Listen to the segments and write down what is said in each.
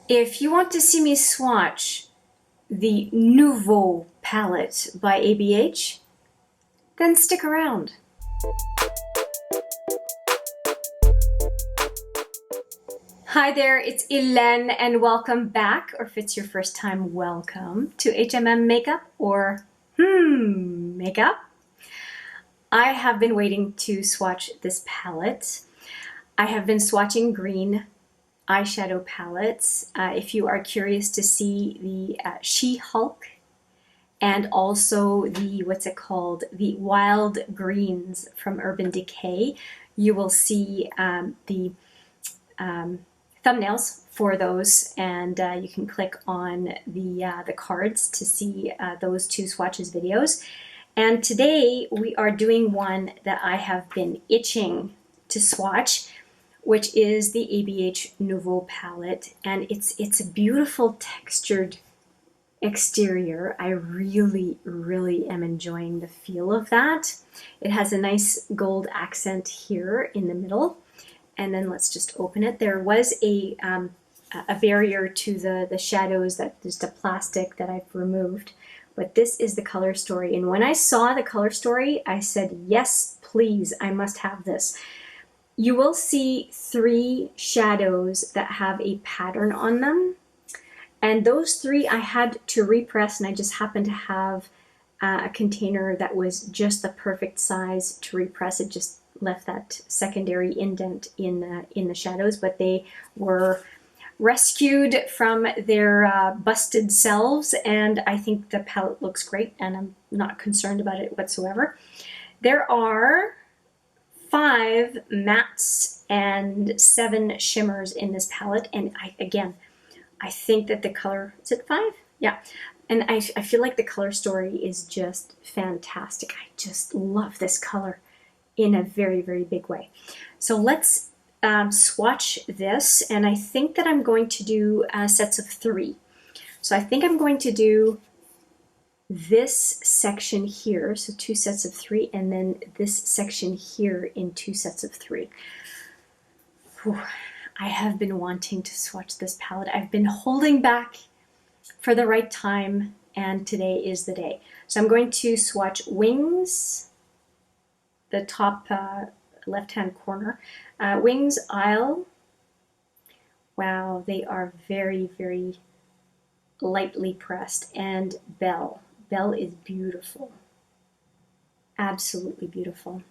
If you want to see me swatch the Nouveau palette by ABH, then stick around. Hi there, it's Hélène and welcome back, or if it's your first time, welcome to HMM Makeup or Makeup. I have been waiting to swatch this palette. I have been swatching green eyeshadow palettes. If you are curious to see the She-Hulk and also the, the Wild Greens from Urban Decay, you will see the thumbnails for those, and you can click on the cards to see those two swatches videos. And today we are doing one that I have been itching to swatch, which is the ABH Nouveau palette, and it's a beautiful textured exterior. I really am enjoying the feel of that. It has a nice gold accent here in the middle, and then let's just open it. There was a barrier to the shadows, that just a plastic that I've removed, but this is the color story, and when I saw the color story I said, yes please, I must have this. You will see 3 shadows that have a pattern on them, and those 3 I had to repress, and I just happened to have a container that was just the perfect size to repress. It just left that secondary indent in the shadows, but they were rescued from their busted selves, and I think the palette looks great, and I'm not concerned about it whatsoever. There are 5 mattes and 7 shimmers in this palette, and I think that the color, is it 5? Yeah, and I feel like the color story is just fantastic. I just love this color in a very big way. So let's swatch this, and I think that I'm going to do sets of 3. So I think I'm going to do this section here, so 2 sets of 3, and then this section here in 2 sets of 3. Whew. I have been wanting to swatch this palette. I've been holding back for the right time, and today is the day. So I'm going to swatch Wings, the top left-hand corner. Wings, Isle. Wow, they are very lightly pressed. And Belle. Belle is beautiful. Absolutely beautiful.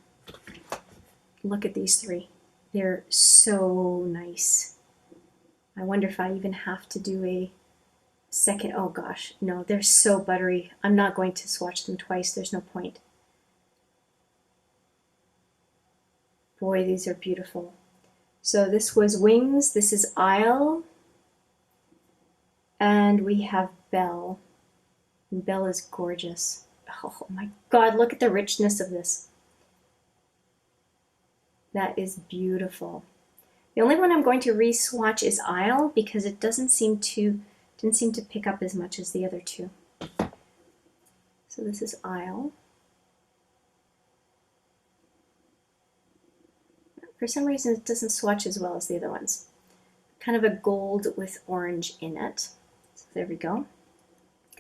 Look at these 3. They're so nice. I wonder if I even have to do a second. Oh gosh, no, they're so buttery. I'm not going to swatch them twice. There's no point. Boy, these are beautiful. So this was Wings, this is Isle, and we have Belle. And Belle is gorgeous. Oh my God, look at the richness of this. That is beautiful. The only one I'm going to re-swatch is Isle, because it didn't seem to pick up as much as the other 2. So this is Isle. For some reason it doesn't swatch as well as the other ones. Kind of a gold with orange in it. So there we go.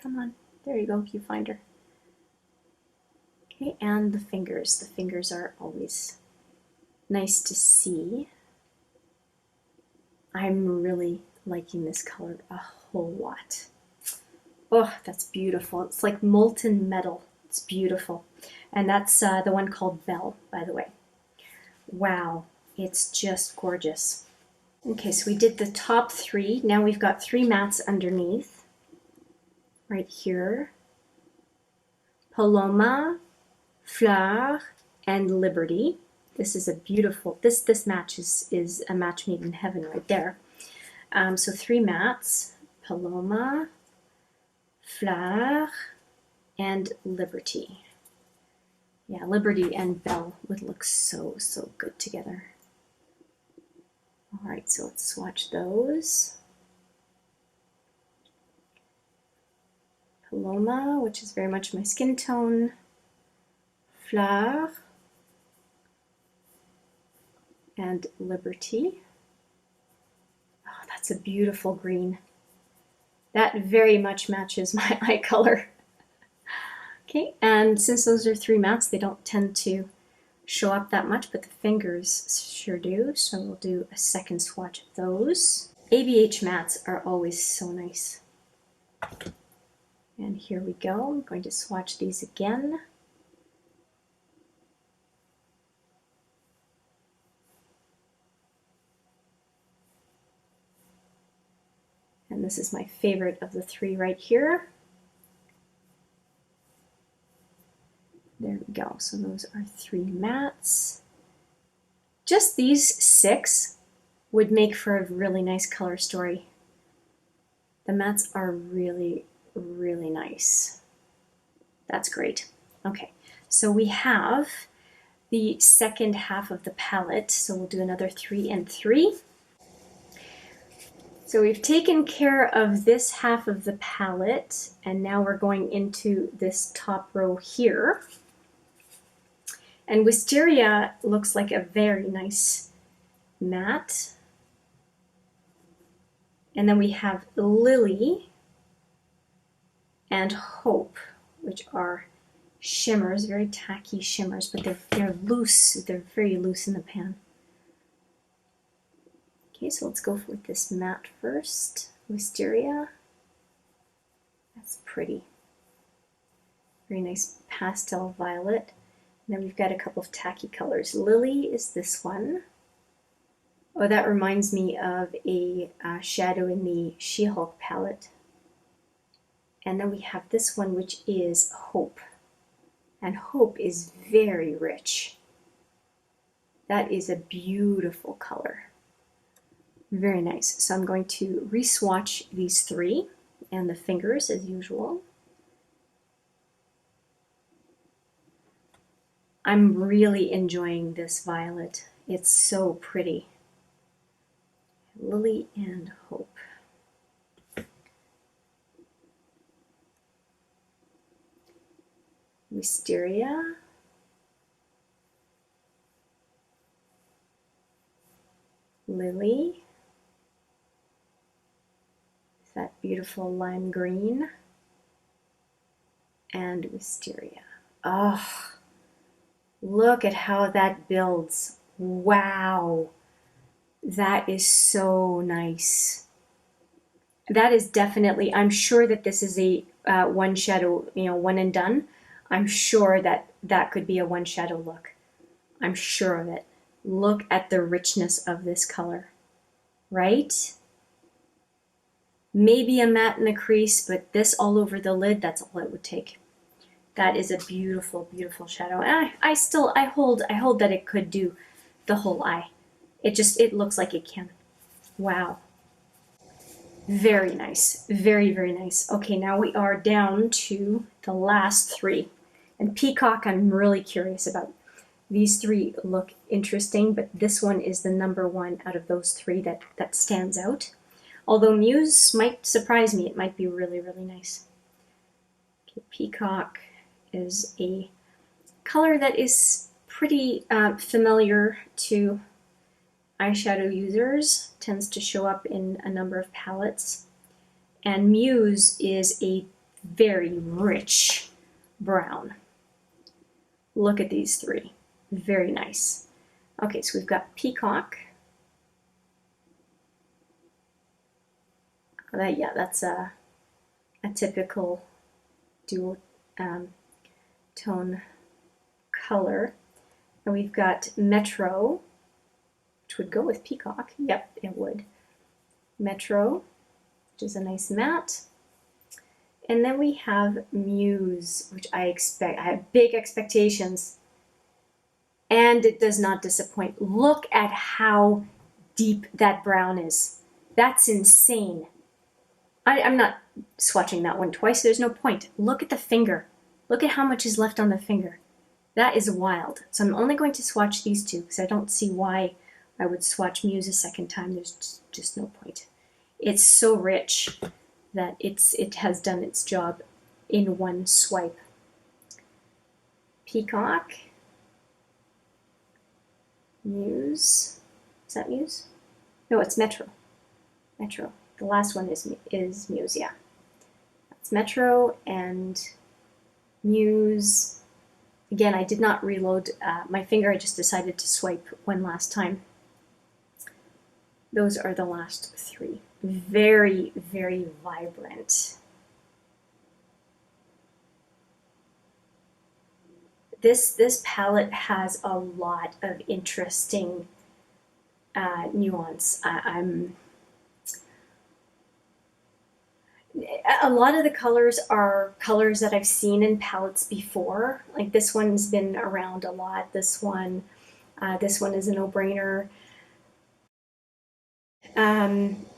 Come on, there you go, you find her. Okay, and the fingers. The fingers are always nice to see. I'm really liking this color a whole lot. Oh, that's beautiful. It's like molten metal. It's beautiful. And that's the one called Belle, by the way. Wow, it's just gorgeous. Okay, so we did the top 3. Now we've got 3 mattes underneath. Right here. Paloma, Fleur, and Liberty. This is a beautiful, this match is a match made in heaven right there. So 3 mattes, Paloma, Fleur, and Liberty. Yeah, Liberty and Belle would look so good together. All right, so let's swatch those. Paloma, which is very much my skin tone. Fleur. And Liberty. Oh, that's it's a beautiful green. That very much matches my eye color. Okay, and since those are 3 mattes, they don't tend to show up that much, but the fingers sure do. So we'll do a second swatch of those. ABH mattes are always so nice. And here we go. I'm going to swatch these again. And this is my favorite of the 3 right here. There we go. So those are 3 mattes. Just these 6 would make for a really nice color story. The mattes are really, really nice. That's great. Okay, so we have the second half of the palette. So we'll do another 3 and 3. So we've taken care of this half of the palette, and now we're going into this top row here. And Wisteria looks like a very nice matte. And then we have Lily and Hope, which are shimmers, very tacky shimmers, but they're loose. They're very loose in the pan. Okay, so let's go with this matte first. Wisteria. That's pretty. Very nice pastel violet. And then we've got a couple of tacky colors. Lily is this one. Oh, that reminds me of a shadow in the She-Hulk palette. And then we have this one, which is Hope. And Hope is very rich. That is a beautiful color. Very nice. So I'm going to re-swatch these 3 and the fingers as usual. I'm really enjoying this violet. It's so pretty. Lily and Hope. Wisteria. Lily. That beautiful lime green. And Wisteria. Oh, look at how that builds. Wow. That is so nice. That is definitely, I'm sure that this is a one shadow, one and done. I'm sure that that could be a one shadow look. I'm sure of it. Look at the richness of this color, right? Maybe a matte in the crease, but this all over the lid, that's all it would take. That is a beautiful, beautiful shadow. And I hold that it could do the whole eye. It looks like it can. Wow. Very nice. Very, very nice. Okay, now we are down to the last 3. And Peacock, I'm really curious about. These 3 look interesting, but this one is the number 1 out of those 3 that stands out. Although Muse might surprise me. It might be really, really nice. Okay, Peacock is a color that is pretty familiar to eyeshadow users, tends to show up in a number of palettes. And Muse is a very rich brown. Look at these 3. Very nice. Okay, so we've got Peacock. That's a typical dual tone color. And we've got Metro, which would go with Peacock. Yep, it would. Metro, which is a nice matte. And then we have Muse, which I have big expectations. And it does not disappoint. Look at how deep that brown is. That's insane. I'm not swatching that one twice. There's no point. Look at the finger. Look at how much is left on the finger. That is wild. So I'm only going to swatch these 2 because I don't see why I would swatch Muse a second time. There's just no point. It's so rich that it has done its job in one swipe. Peacock. Muse. Is that Muse? No, it's Metro. Metro. The last one is Muse, yeah. That's Metro and Muse. Again, I did not reload my finger, I just decided to swipe one last time. Those are the last three. Very, very vibrant. This palette has a lot of interesting nuance. A lot of the colors are colors that I've seen in palettes before. Like this one's been around a lot. This one is a no-brainer.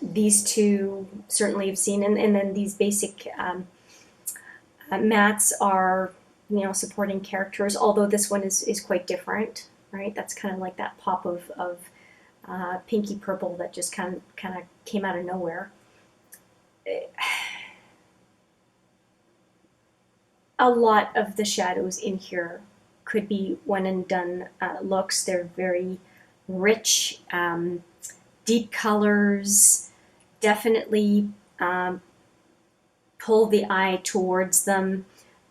These two certainly have seen, and then these basic mattes are, you know, supporting characters, although this one is quite different, right? That's kind of like that pop of pinky purple that just kind of came out of nowhere. A lot of the shadows in here could be one and done looks. They're very rich, deep colors, definitely pull the eye towards them.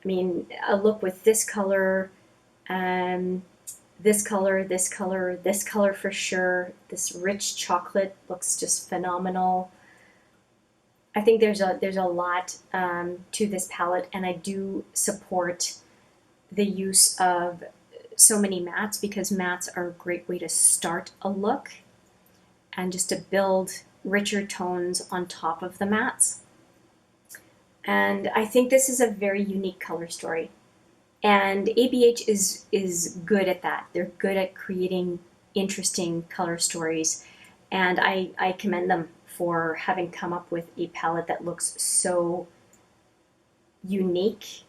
I mean, a look with this color, this color, this color, this color for sure. This rich chocolate looks just phenomenal. I think there's a lot to this palette, and I do support the use of so many mattes because mattes are a great way to start a look and just to build richer tones on top of the mattes. And I think this is a very unique color story. And ABH is good at that. They're good at creating interesting color stories. And I commend them for having come up with a palette that looks so unique,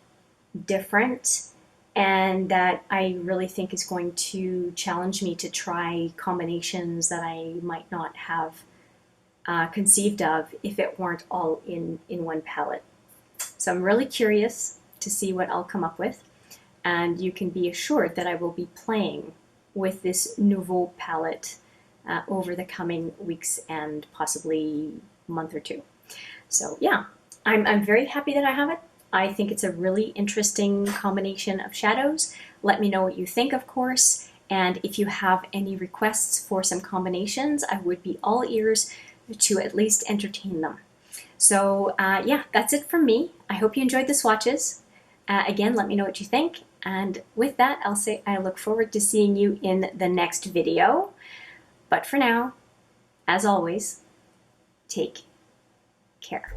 different, and that I really think is going to challenge me to try combinations that I might not have conceived of if it weren't all in one palette. So I'm really curious to see what I'll come up with, and you can be assured that I will be playing with this Nouveau palette over the coming weeks and possibly month or two. So yeah, I'm very happy that I have it. I think it's a really interesting combination of shadows. Let me know what you think, of course, and if you have any requests for some combinations, I would be all ears to at least entertain them. So yeah, that's it from me. I hope you enjoyed the swatches. Again, let me know what you think, and with that, I'll say I look forward to seeing you in the next video. But for now, as always, take care.